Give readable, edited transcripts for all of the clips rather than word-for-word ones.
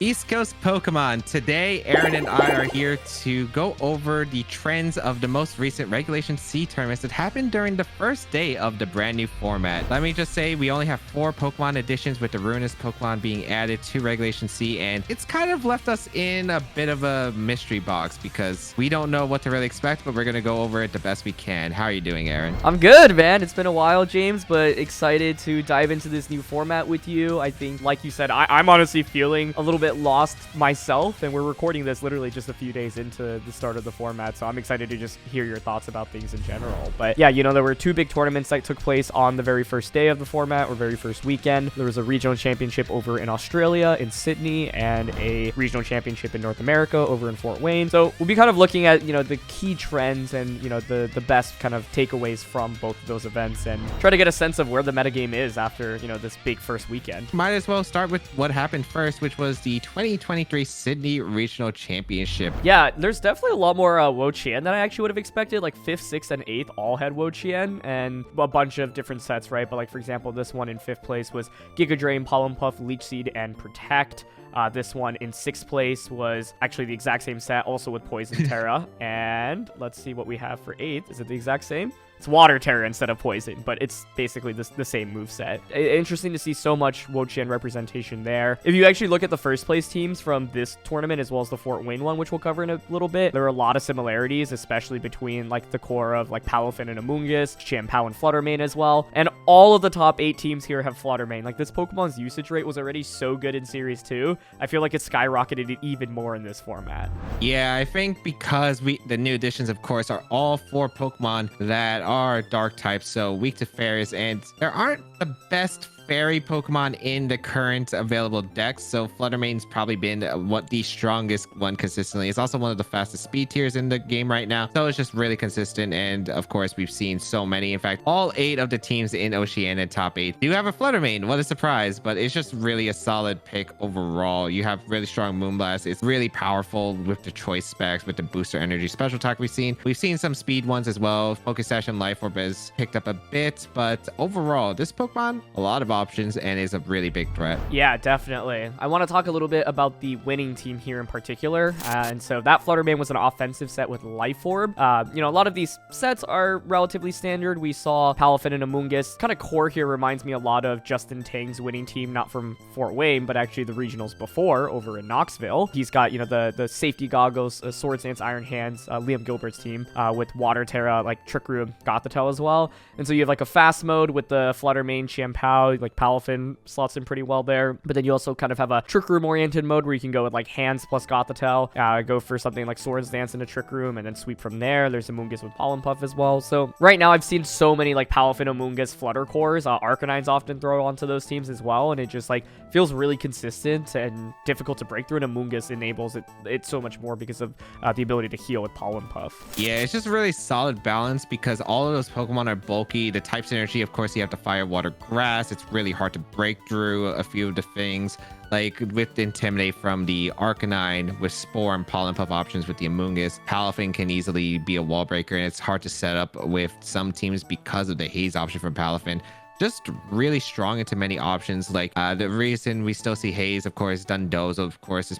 East Coast Pokemon. Today, Aaron and I are here to go over the trends of the most recent Regulation C tournaments that happened during the first day of the brand new format. Let me just say, we only have 4 Pokemon editions with the Ruinless Pokemon being added to Regulation C, and it's kind of left us in a bit of a mystery box because we don't know what to really expect, but we're going to go over it the best we can. How are you doing, Aaron? I'm good, man. It's been a while, James, but excited to dive into this new format with you. I think, like you said, I'm honestly feeling a little bit lost myself, and we're recording this literally just a few days into the start of the format, so I'm excited to just hear your thoughts about things in general. But yeah, there were 2 big tournaments that took place on the very first day of the format, or very first weekend. There was a regional championship over in Australia in Sydney, and a regional championship in North America over in Fort Wayne. So we'll be kind of looking at the key trends and the best kind of takeaways from both of those events, and try to get a sense of where the metagame is after this big first weekend. Might as well start with what happened first, which was the 2023 Sydney Regional Championship. Yeah, there's definitely a lot more Wo-Chien than I actually would have expected. Like 5th, 6th, and 8th all had Wo-Chien, and a bunch of different sets, right? But like, for example, this one in 5th place was Giga Drain, Pollen Puff, Leech Seed, and Protect. This one in 6th place was actually the exact same set, also with Poison Terra. And let's see what we have for 8th. Is it the exact same? It's Water Terra instead of Poison, but it's basically the same moveset. Interesting to see so much Wo-Chien representation there. If you actually look at the first place teams from this tournament, as well as the Fort Wayne one, which we'll cover in a little bit, there are a lot of similarities, especially between like the core of like Palafin and Amoonguss, Chien-Pao and Flutter Mane as well. And all of the top 8 teams here have Flutter Mane. Like, this Pokemon's usage rate was already so good in Series 2. I feel like it skyrocketed it even more in this format. Yeah, I think because the new additions, of course, are all 4 Pokemon that are dark types, so weak to fairies, and there aren't the best fairy Pokemon in the current available decks, so Flutter Mane's probably been the strongest one consistently. It's also one of the fastest speed tiers in the game right now, so it's just really consistent. And of course, we've seen so many. In fact, all 8 of the teams in Oceania top 8 do have a Flutter Mane. What a surprise! But it's just really a solid pick overall. You have really strong Moonblast. It's really powerful with the choice specs, with the booster energy special attack we've seen. We've seen some speed ones as well. Focus Sash and Life Orb has picked up a bit, but overall, this Pokemon, a lot of options, and is a really big threat. Yeah, definitely. I want to talk a little bit about the winning team here in particular. And so that Flutter Mane was an offensive set with Life Orb. A lot of these sets are relatively standard. We saw Palafin and Amoonguss. Kind of core here reminds me a lot of Justin Tang's winning team, not from Fort Wayne, but actually the regionals before over in Knoxville. He's got, the safety goggles, Swords Dance, Iron Hands, Liam Gilbert's team with Water Terra, like Trick Room, Gothitelle as well. And so you have like a fast mode with the Flutter Mane, Chien-Pao, like Palafin slots in pretty well there. But then you also kind of have a Trick Room oriented mode where you can go with like Hands plus Gothitelle, go for something like Swords Dance into Trick Room, and then sweep from there. There's Amoonguss with Pollen Puff as well. So right now I've seen so many like Palafin, Amoonguss, Flutter cores. Arcanines often throw onto those teams as well, and it just like feels really consistent and difficult to break through. And Amoonguss enables it so much more because of the ability to heal with Pollen Puff. Yeah, it's just a really solid balance because all of those Pokemon are bulky. The type synergy, of course, you have to Fire, Water, Grass. It's really hard to break through a few of the things, like with Intimidate from the Arcanine, with Spore and Pollen Puff options with the Amoonguss. Palafin can easily be a wall breaker, and it's hard to set up with some teams because of the Haze option from Palafin. Just really strong into many options. Like the reason we still see Haze, of course, Dondozo, of course, is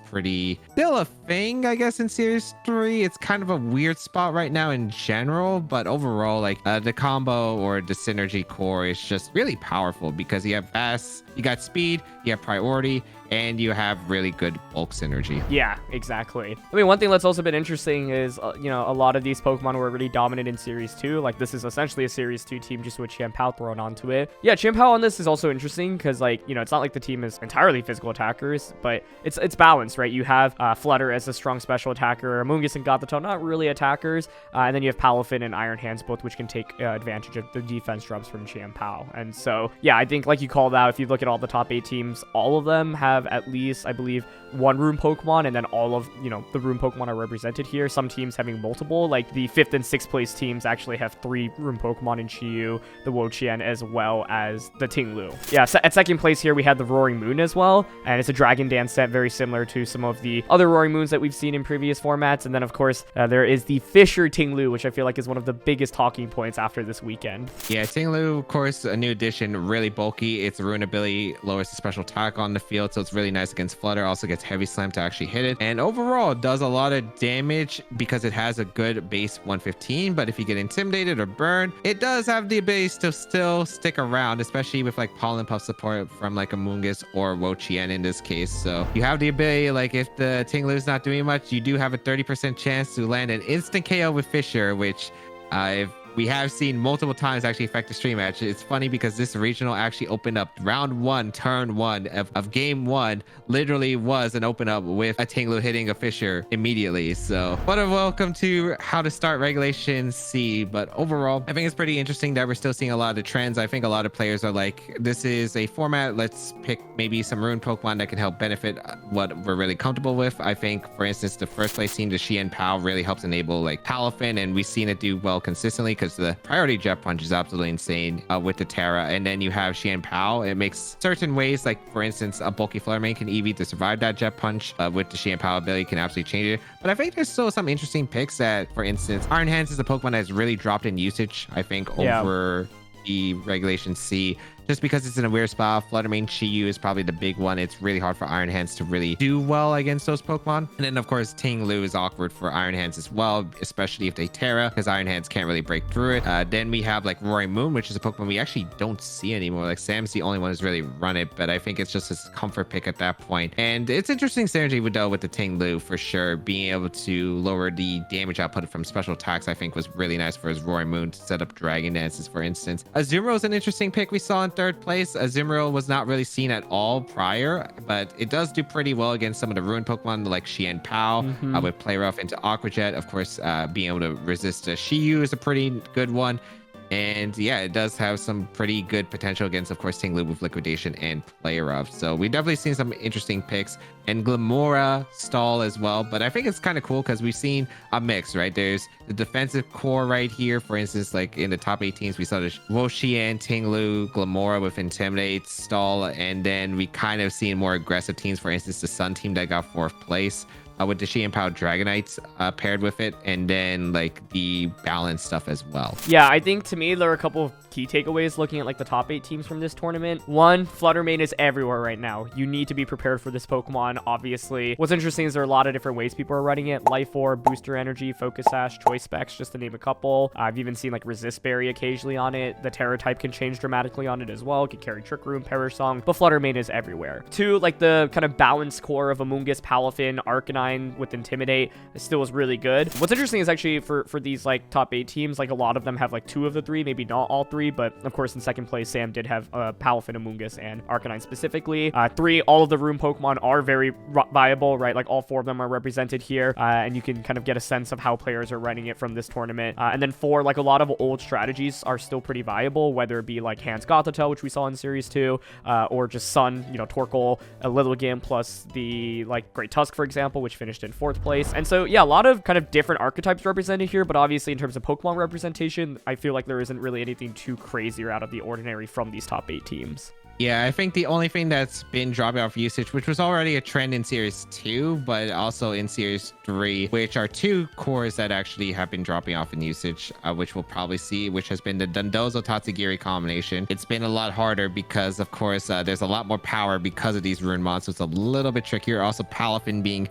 still a thing, I guess, in Series 3. It's kind of a weird spot right now in general, but overall, like the combo or the synergy core is just really powerful because you have fast, you got speed, you have priority, and you have really good bulk synergy. Yeah, exactly. I mean, one thing that's also been interesting is, a lot of these Pokemon were really dominant in Series 2. Like, this is essentially a Series 2 team just with Chien-Pao thrown onto it. Yeah, Chien-Pao on this is also interesting because, like, it's not like the team is entirely physical attackers, but it's balanced, right? You have Flutter as a strong special attacker, Amoonguss and Gothitelle not really attackers, and then you have Palafin and Iron Hands, both which can take advantage of the defense drops from Chien-Pao. And so, yeah, I think, like you called out, if you look at all the top 8 teams, all of them have at least, I believe, 1 room Pokemon, and then all of, the room Pokemon are represented here. Some teams having multiple, like the 5th and 6th place teams actually have 3 room Pokemon in Chi-Yu, the Wo-Chien, as well as the Ting-Lu. Yeah, at second place here, we had the Roaring Moon as well, and it's a Dragon Dance set, very similar to some of the other Roaring Moons that we've seen in previous formats. And then, of course, there is the Fissure Ting-Lu, which I feel like is one of the biggest talking points after this weekend. Yeah, Ting-Lu, of course, a new addition, really bulky. Its Ruin ability lowers the special attack on the field, so it's it's really nice against Flutter. Also gets Heavy Slam to actually hit it. And overall, it does a lot of damage because it has a good base 115. But if you get intimidated or burned, it does have the ability to still stick around, especially with like Pollen Puff support from like Amoonguss or Wo-Chien in this case. So you have the ability, like if the Ting-Lu is not doing much, you do have a 30% chance to land an instant KO with Fissure, which if we have seen multiple times actually affect the stream match. It's funny because this regional actually opened up round 1, turn 1 of game 1, literally was an open up with a Ting-Lu hitting a Fissure immediately. So what a welcome to how to start regulation C. But overall, I think it's pretty interesting that we're still seeing a lot of the trends. I think a lot of players are like, this is a format, let's pick maybe some Rune Pokemon that can help benefit what we're really comfortable with. I think, for instance, the first place team, the Chien-Pao, really helps enable like Palafin, and we've seen it do well consistently because the priority jet punch is absolutely insane with the Terra. And then you have Chien-Pao. It makes certain ways, like for instance, a bulky Flutter Mane can EV to survive that jet punch with the Chien-Pao ability, can absolutely change it. But I think there's still some interesting picks that, for instance, Iron Hands is a Pokemon that's really dropped in usage, I think, over the regulation C, just because it's in a weird spot. Flutter Mane Chi-Yu is probably the big one. It's really hard for Iron Hands to really do well against those Pokemon. And then of course Ting-Lu is awkward for Iron Hands as well, especially if they Terra, because Iron Hands can't really break through it. Then we have like Roaring Moon, which is a Pokemon we actually don't see anymore. Like Sam's the only one who's really run it, but I think it's just his comfort pick at that point. And it's interesting synergy with the Ting-Lu for sure. Being able to lower the damage output from special attacks, I think was really nice for his Roaring Moon to set up Dragon Dances, for instance. Azumarill is an interesting pick we saw in third place. Azumarill was not really seen at all prior, but it does do pretty well against some of the Ruined Pokemon like Chien-Pao with Play Rough into Aqua Jet. Of course, being able to resist a Chi-Yu is a pretty good one. And yeah, it does have some pretty good potential against, of course, Ting-Lu with Liquidation and Play Rough. So we've definitely seen some interesting picks, and Glimmora stall as well. But I think it's kind of cool because we've seen a mix, right? There's the defensive core right here. For instance, like in the top 8 teams, we saw the Wo-Chien, Ting-Lu, Glimmora with Intimidate, stall. And then we kind of seen more aggressive teams. For instance, the Sun team that got 4th place. With the Chien-Pao Dragonites paired with it, and then like the balance stuff as well. Yeah, I think to me there are a couple of key takeaways looking at like the top 8 teams from this tournament. One, Flutter Mane is everywhere right now. You need to be prepared for this Pokemon, obviously. What's interesting is there are a lot of different ways people are running it. Life Orb, Booster Energy, Focus Sash, Choice Specs, just to name a couple. I've even seen like Resist Berry occasionally on it. The Terra type can change dramatically on it as well. It can carry Trick Room, Perish Song, but Flutter Mane is everywhere. Two, like the kind of balanced core of Amoonguss, Palafin, Arcanine with Intimidate still is really good. What's interesting is actually for these like top 8 teams, like a lot of them have like 2 of the 3, maybe not all 3, but of course in second place Sam did have Palafin, Amoonguss, and Arcanine specifically. 3, all of the room Pokemon are very viable, right? Like all 4 of them are represented here, and you can kind of get a sense of how players are running it from this tournament. And then 4, like a lot of old strategies are still pretty viable, whether it be like Hands Gothitelle, which we saw in Series 2, or just Sun, you know, Torkoal, a Lilligant, plus the like Great Tusk, for example, which finished in 4th place. And so yeah, a lot of kind of different archetypes represented here, but obviously in terms of Pokemon representation, I feel like there isn't really anything too crazy or out of the ordinary from these top 8 teams. Yeah, I think the only thing that's been dropping off usage, which was already a trend in Series 2, but also in Series 3, which are 2 cores that actually have been dropping off in usage, which we'll probably see, which has been the Dondozo Tatsugiri combination. It's been a lot harder because, of course, there's a lot more power because of these Rune monsters. It's a little bit trickier. Also, Palafin being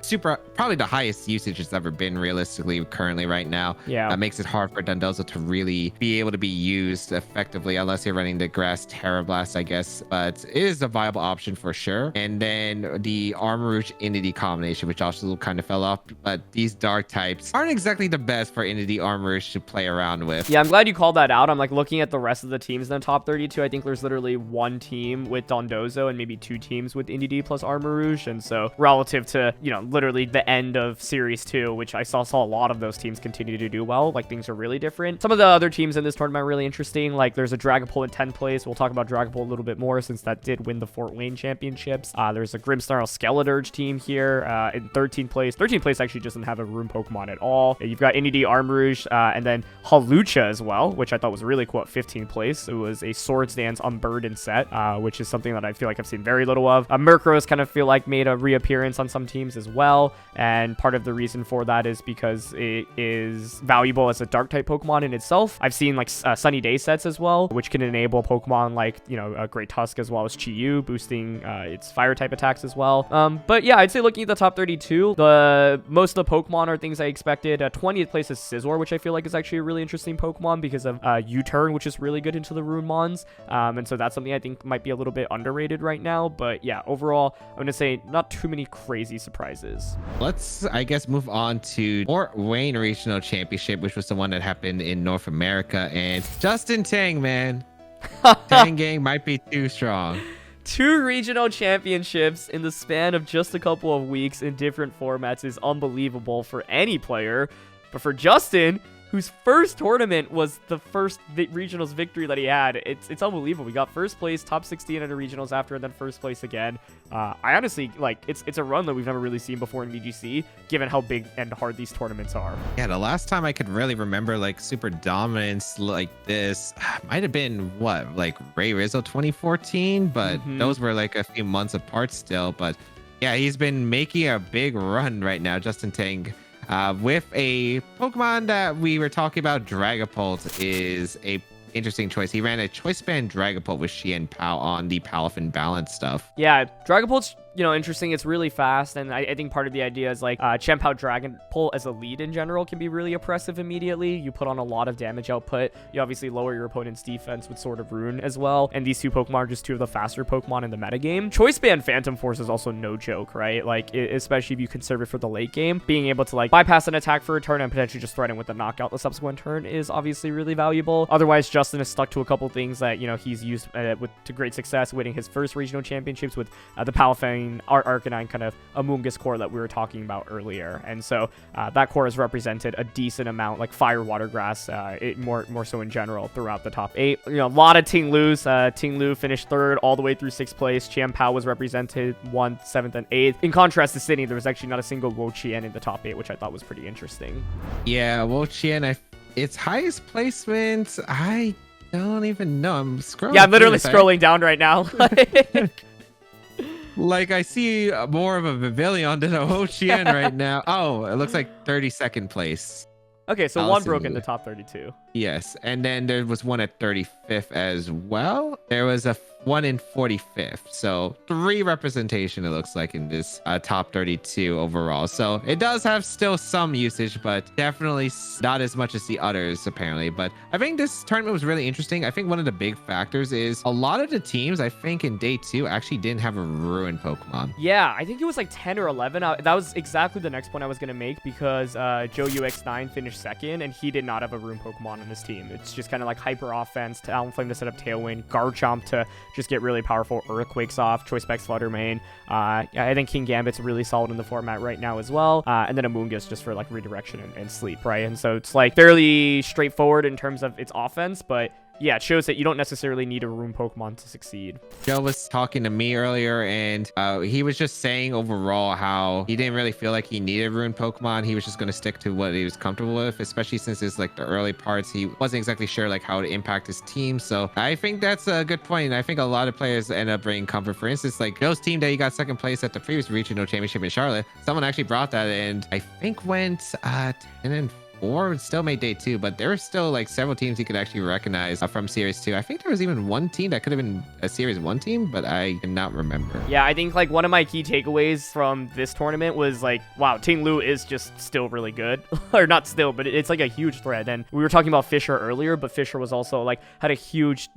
probably the highest usage it's ever been realistically currently right now. Yeah. Makes it hard for Dondozo to really be able to be used effectively, unless you're running the Grass Terra Blast, I guess. But it is a viable option for sure. And then the Armarouge Entity combination, which also kind of fell off, but these dark types aren't exactly the best for Entity Armarouge to play around with. Yeah, I'm glad you called that out. I'm like looking at the rest of the teams in the top 32. I think there's literally 1 team with Dondozo and maybe 2 teams with Entity plus Armarouge. And so relative to, you know, literally the end of Series 2, which I saw a lot of those teams continue to do well, like things are really different. Some of the other teams in this tournament are really interesting. Like there's a Dragapult in 10th place. We'll talk about Dragapult a little bit more since that did win the Fort Wayne championships. There's a Grimmsnarl Skeledirge team here in 13th place. 13th place actually doesn't have a room Pokemon at all. You've got Entity Armarouge and then Hawlucha as well, which I thought was really cool at 15th place. It was a Swords Dance Unburdened set, which is something that I feel like I've seen very little of. Murkrows kind of feel like made a reappearance on some teams as well, and part of the reason for that is because it is valuable as a dark type Pokemon in itself. I've seen like Sunny Day sets as well, which can enable Pokemon like, you know, a Great Tusk Tusk as well as Chi-Yu, boosting its fire type attacks as well. But yeah, I'd say looking at the top 32, most of the Pokemon are things I expected. 20th place is Scizor, which I feel like is actually a really interesting Pokemon because of U-Turn, which is really good into the Rune Mons. And so that's something I think might be a little bit underrated right now. But yeah, overall, I'm going to say not too many crazy surprises. Let's, I guess, move on to Fort Wayne Regional Championship, which was the one that happened in North America. And Justin Tang, man. Tang gang might be too strong. 2 regional championships in the span of just a couple of weeks in different formats is unbelievable for any player. But for Justin, whose first tournament was the first regionals victory that he had, it's unbelievable. We got first place, top 16 at a regionals after, and then first place again. I honestly, like, it's a run that we've never really seen before in VGC, given how big and hard these tournaments are. Yeah, the last time I could really remember, like, super dominance like this might have been, what, like, Ray Rizzo 2014? But those were, like, a few months apart still. But, yeah, he's been making a big run right now, Justin Tang. With a Pokemon that we were talking about, Dragapult is a interesting choice. He ran a choice band Dragapult with Chien-Pao on the Palafin balance stuff. Yeah, Dragapult's, you know, interesting. It's really fast, and I think part of the idea is like Chien-Pao Dragapult as a lead in general can be really oppressive immediately. You put on a lot of damage output. You obviously lower your opponent's defense with Sword of Rune as well, and these 2 Pokemon are just 2 of the faster Pokemon in the metagame. Choice Band Phantom Force is also no joke, right? Like, especially if you conserve it for the late game, being able to like bypass an attack for a turn and potentially just threaten with a knockout the subsequent turn is obviously really valuable. Otherwise, Justin is stuck to a couple things that, you know, he's used to great success, winning his first regional championships with the Palafin Arcanine kind of Amoonguss core that we were talking about earlier. And so that core has represented a decent amount, like Fire, Water, Grass, more so in general throughout the top 8. You know, a lot of Ting-Lus. Ting-Lu finished 3rd all the way through 6th place. Chien-Pao was represented 1st, 7th, and 8th. In contrast to Sydney, there was actually not a single Wo-Chien in the top 8, which I thought was pretty interesting. Yeah, Wo-Chien, its highest placement, I don't even know. I'm scrolling. Yeah, I'm literally scrolling down right now. Like, I see more of a Pavilion than a Wo-Chien right now. Oh, it looks like 32nd place. Okay, so one broke in the top 32. Yes, and then there was one at 35th as well. There was a one in 45th. So 3 representation, it looks like, in this top 32 overall. So it does have still some usage, but definitely not as much as the others, apparently. But I think this tournament was really interesting. I think one of the big factors is a lot of the teams, I think, in day 2 actually didn't have a Ruin Pokemon. Yeah, I think it was like 10 or 11. That was exactly the next point I was going to make, because Joe UX9 finished 2nd, and he did not have a Ruin Pokemon on his team. It's just kind of like hyper offense, Talonflame to set up Tailwind, Garchomp to just get really powerful Earthquakes off, Choice Specs Flutter Mane. I think King Gambit's really solid in the format right now as well. And then Amoonguss just for like redirection and sleep, right? And so it's like fairly straightforward in terms of its offense, but yeah, it shows that you don't necessarily need a Rune Pokemon to succeed. Joe was talking to me earlier, and he was just saying overall how he didn't really feel like he needed Rune Pokemon. He was just going to stick to what he was comfortable with, especially since it's like the early parts. He wasn't exactly sure like how to impact his team. So I think that's a good point. And I think a lot of players end up bringing comfort. For instance, like Joe's team that he got 2nd place at the previous regional championship in Charlotte, someone actually brought that, and I think went 10-4. Still made day 2, but there were still like several teams he could actually recognize from Series 2. I think there was even one team that could have been a Series 1 team, but I cannot remember. Yeah, I think like one of my key takeaways from this tournament was like, wow, Ting-Lu is just still really good. Or not still, but it's like a huge threat. And we were talking about Fissure earlier, but Fissure was also like had a huge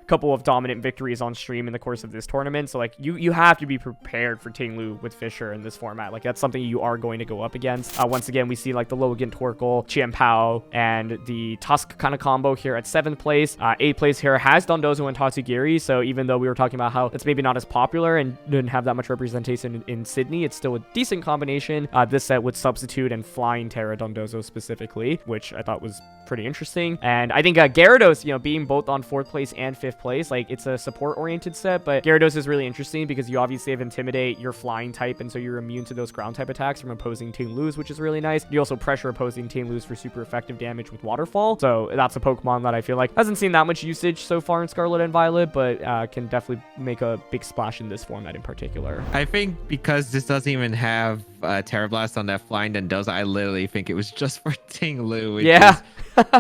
couple of dominant victories on stream in the course of this tournament. So like you have to be prepared for Ting-Lu with Fissure in this format. Like that's something you are going to go up against. Once again, we see like the Logan Torkoal, Chien-Pao, and the Tusk kind of combo here at 7th place. 8th place here has Dondozo and Tatsugiri. So even though we were talking about how it's maybe not as popular and didn't have that much representation in Sydney, it's still a decent combination. This set would substitute and Flying Terra Dondozo specifically, which I thought was pretty interesting. And I think Gyarados, you know, being both on 4th place and 5th place, like it's a support oriented set, but Gyarados is really interesting because you obviously have Intimidate, your flying type, and so you're immune to those ground type attacks from opposing Ting-Lus, which is really nice. You also pressure opposing Ting-Lus for super effective damage with Waterfall, so that's a Pokemon that I feel like hasn't seen that much usage so far in Scarlet and Violet, but can definitely make a big splash in this format in particular. I think because this doesn't even have Terra Blast on that flying Dondozo, I literally think it was just for Ting-Lu. Yeah.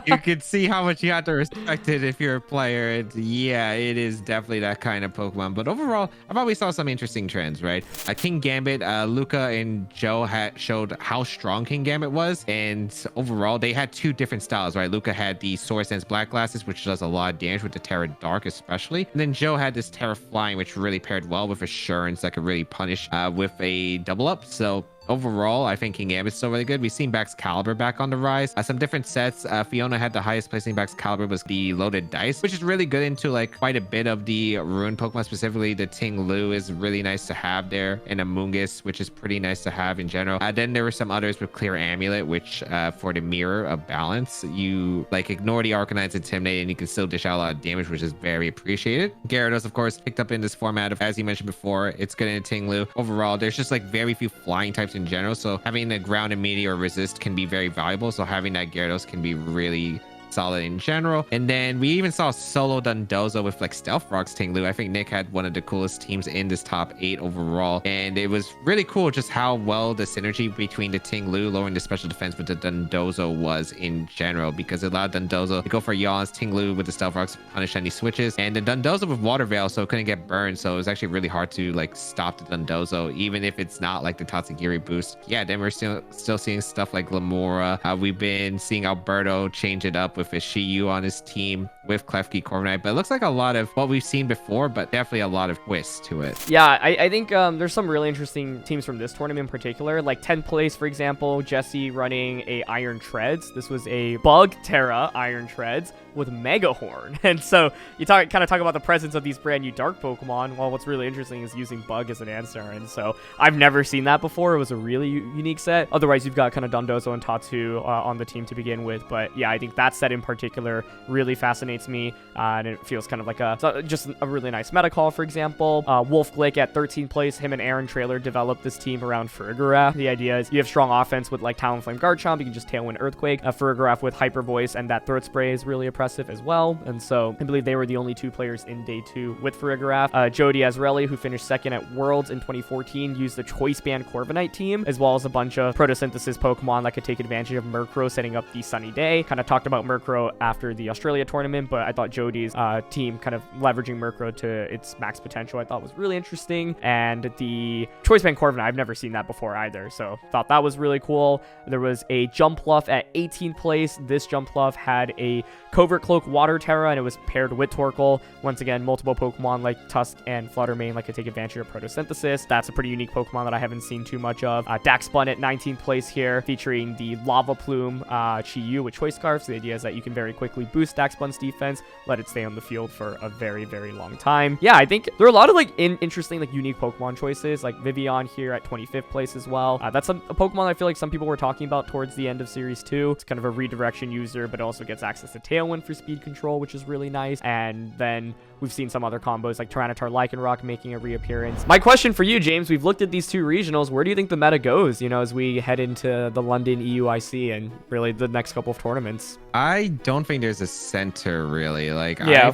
You could see how much you have to respect it if you're a player. Yeah, it is definitely that kind of Pokemon. But overall, I thought we saw some interesting trends, right? King Gambit, Luca and Joe had showed how strong King Gambit was. And overall, they had two different styles, right? Luca had the Sword Sense Black Glasses, which does a lot of damage with the Terra Dark especially. And then Joe had this Terra Flying, which really paired well with Assurance that could really punish with a double up. So overall, I think King Gambit's still really good. We've seen Baxcalibur back on the rise. Some different sets. Fiona had the highest placing Baxcalibur was the Loaded Dice, which is really good into like quite a bit of the Ruin Pokemon, specifically the Ting-Lu is really nice to have there, and Amoonguss, which is pretty nice to have in general. Then there were some others with Clear Amulet, which for the Mirror of Balance, you like ignore the Arcanines Intimidate and you can still dish out a lot of damage, which is very appreciated. Gyarados, of course, picked up in this format of, as you mentioned before, it's good in Ting-Lu. Overall, there's just like very few flying types in general, so having the ground and meteor resist can be very valuable, so having that Gyarados can be really solid in general. And then we even saw solo Dondozo with like Stealth Rocks Ting-Lu. I think Nick had one of the coolest teams in this top 8 overall, and it was really cool just how well the synergy between the Ting-Lu lowering the special defense with the Dondozo was in general, because it allowed Dondozo to go for yawns, Ting-Lu with the Stealth Rocks punish any switches, and the Dondozo with Water Veil so it couldn't get burned, so it was actually really hard to like stop the Dondozo even if it's not like the Tatsugiri boost. Yeah, then we're still seeing stuff like Lamora. We've been seeing Alberto change it up with a Shiyu on his team with Klefki Corviknight, but it looks like a lot of what we've seen before, but definitely a lot of twists to it. Yeah, I think there's some really interesting teams from this tournament in particular, like 10th place, for example, Jesse running a Iron Treads. This was a Bug Terra Iron Treads with Mega Horn. And so you kind of talk about the presence of these brand new dark Pokemon. Well, what's really interesting is using Bug as an answer. And so I've never seen that before. It was a really unique set. Otherwise, you've got kind of Dondozo and Tatu on the team to begin with. But yeah, I think that set in particular really fascinates me. And it feels kind of like just a really nice meta call, for example. WolfeyGlick at 13th place. Him and Aaron Trailer developed this team around Farigiraf. The idea is you have strong offense with like Talonflame Garchomp. You can just Tailwind Earthquake. Farigiraf with Hyper Voice and that Throat Spray is really impressive as well. And so I believe they were the only two players in day 2 with Farigiraf. Jody Azrelli, who finished second at Worlds in 2014, used the Choice Band Corviknight team, as well as a bunch of Photosynthesis Pokemon that could take advantage of Murkrow setting up the Sunny Day. Kind of talked about Murkrow after the Australia tournament, but I thought Jody's team kind of leveraging Murkrow to its max potential I thought was really interesting. And the Choice Band Corviknight, I've never seen that before either, so thought that was really cool. There was a Jumpluff at 18th place. This Jumpluff had a Covert Cloak Water Terra, and it was paired with Torkoal. Once again, multiple Pokemon like Tusk and Flutter Mane like to take advantage of Photosynthesis. That's a pretty unique Pokemon that I haven't seen too much of. Daxbun at 19th place here, featuring the Lava Plume Chi-Yu with Choice Scarf. So the idea is that you can very quickly boost Daxbun's defense, let it stay on the field for a very, very long time. Yeah, I think there are a lot of like interesting, like unique Pokemon choices, like Vivian here at 25th place as well. That's a Pokemon I feel like some people were talking about towards the end of Series 2. It's kind of a redirection user, but also gets access to Tailwind for speed control, which is really nice. And then we've seen some other combos like Tyranitar Lycanroc making a reappearance. My question for you, James, we've looked at these two regionals. Where do you think the meta goes, as we head into the London EUIC and really the next couple of tournaments? I don't think there's a center really. Like, yeah.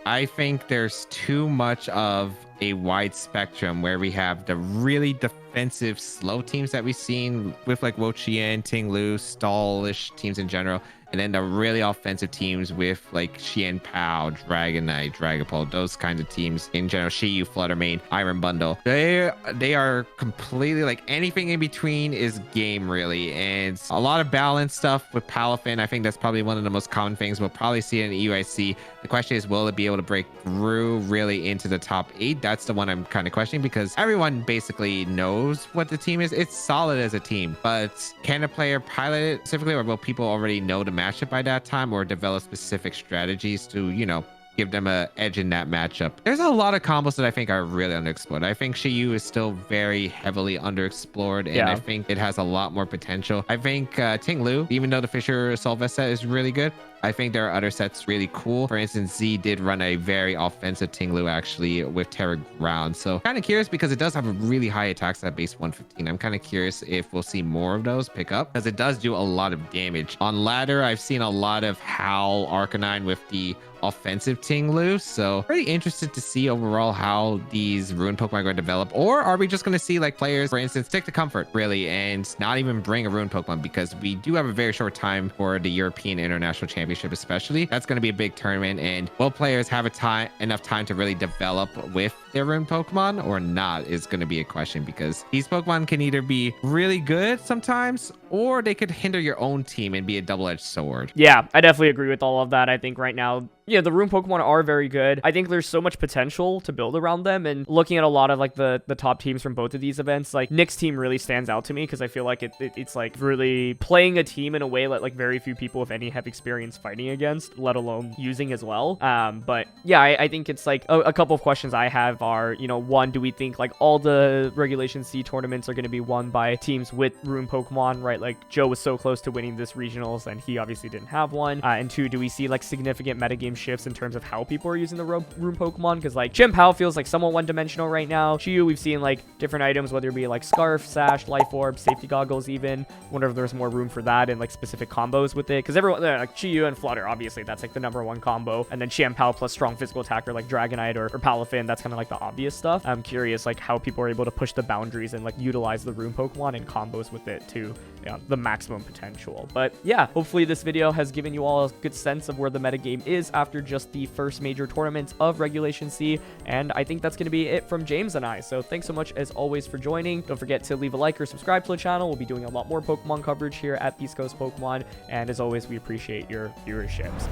I think there's too much of a wide spectrum where we have the really defensive slow teams that we've seen with like Wo-Chien, Ting-Lu, stallish teams in general, and then the really offensive teams with like Chien-Pao, Dragonite, Dragapult, those kinds of teams in general, Shiyu, Flutter Mane, Iron Bundle. They are completely like anything in between is game really, and a lot of balance stuff with Palafin. I think that's probably one of the most common things we'll probably see in the EUIC. The question is, will it be able to break through really into the top 8? That's the one I'm kind of questioning, because everyone basically knows what the team is. It's solid as a team, but can a player pilot it specifically, or will people already know the matchup by that time, or develop specific strategies to, give them an edge in that matchup? There's a lot of combos that I think are really underexplored. I think Shiyu is still very heavily underexplored, and I think it has a lot more potential. I think Ting-Lu, even though the Fissure Assault Vest set is really good, I think there are other sets really cool. For instance, Z did run a very offensive Ting-Lu actually with Terra Ground. So kind of curious because it does have a really high attack stat base 115. I'm kind of curious if we'll see more of those pick up because it does do a lot of damage. On ladder, I've seen a lot of Howl Arcanine with the offensive Ting-Lu, so pretty interested to see overall how these rune Pokemon are going to develop. Or are we just going to see like players, for instance, stick to comfort really and not even bring a rune Pokemon, because we do have a very short time for the European International Championship, especially. That's going to be a big tournament, and will players have enough time to really develop with their rune Pokemon or not is going to be a question, because these Pokemon can either be really good sometimes or they could hinder your own team and be a double-edged sword. Yeah, I definitely agree with all of that. I think right now, yeah, the rune Pokemon are very good. I think there's so much potential to build around them, and looking at a lot of like the top teams from both of these events, like Nick's team really stands out to me because I feel like it's like really playing a team in a way that like very few people, if any, have experience fighting against, let alone using as well. But yeah, I think it's like a couple of questions I have are, you know, one, do we think like all the Regulation C tournaments are going to be won by teams with rune Pokemon, right? Like Joe was so close to winning this regionals and he obviously didn't have one. And two, do we see like significant metagame shifts in terms of how people are using the rune Pokemon? Because like Chien-Pao feels like somewhat one-dimensional right now. Chiyu, we've seen like different items, whether it be like Scarf, Sash, Life Orb, Safety Goggles even. Wonder if there's more room for that and like specific combos with it. Because everyone, like Chiyu and Flutter, obviously that's like the #1 combo. And then Chien-Pao plus strong physical attacker like Dragonite or Palafin, that's kind of like the obvious stuff. I'm curious like how people are able to push the boundaries and like utilize the rune Pokemon and combos with it to, you know, the maximum potential. But yeah, hopefully this video has given you all a good sense of where the metagame is after just the first major tournament of Regulation C, and I think that's going to be it from James and I. So thanks so much as always for joining. Don't forget to leave a like or subscribe to the channel. We'll be doing a lot more Pokemon coverage here at Beastcoast Pokemon, and as always, we appreciate your viewerships.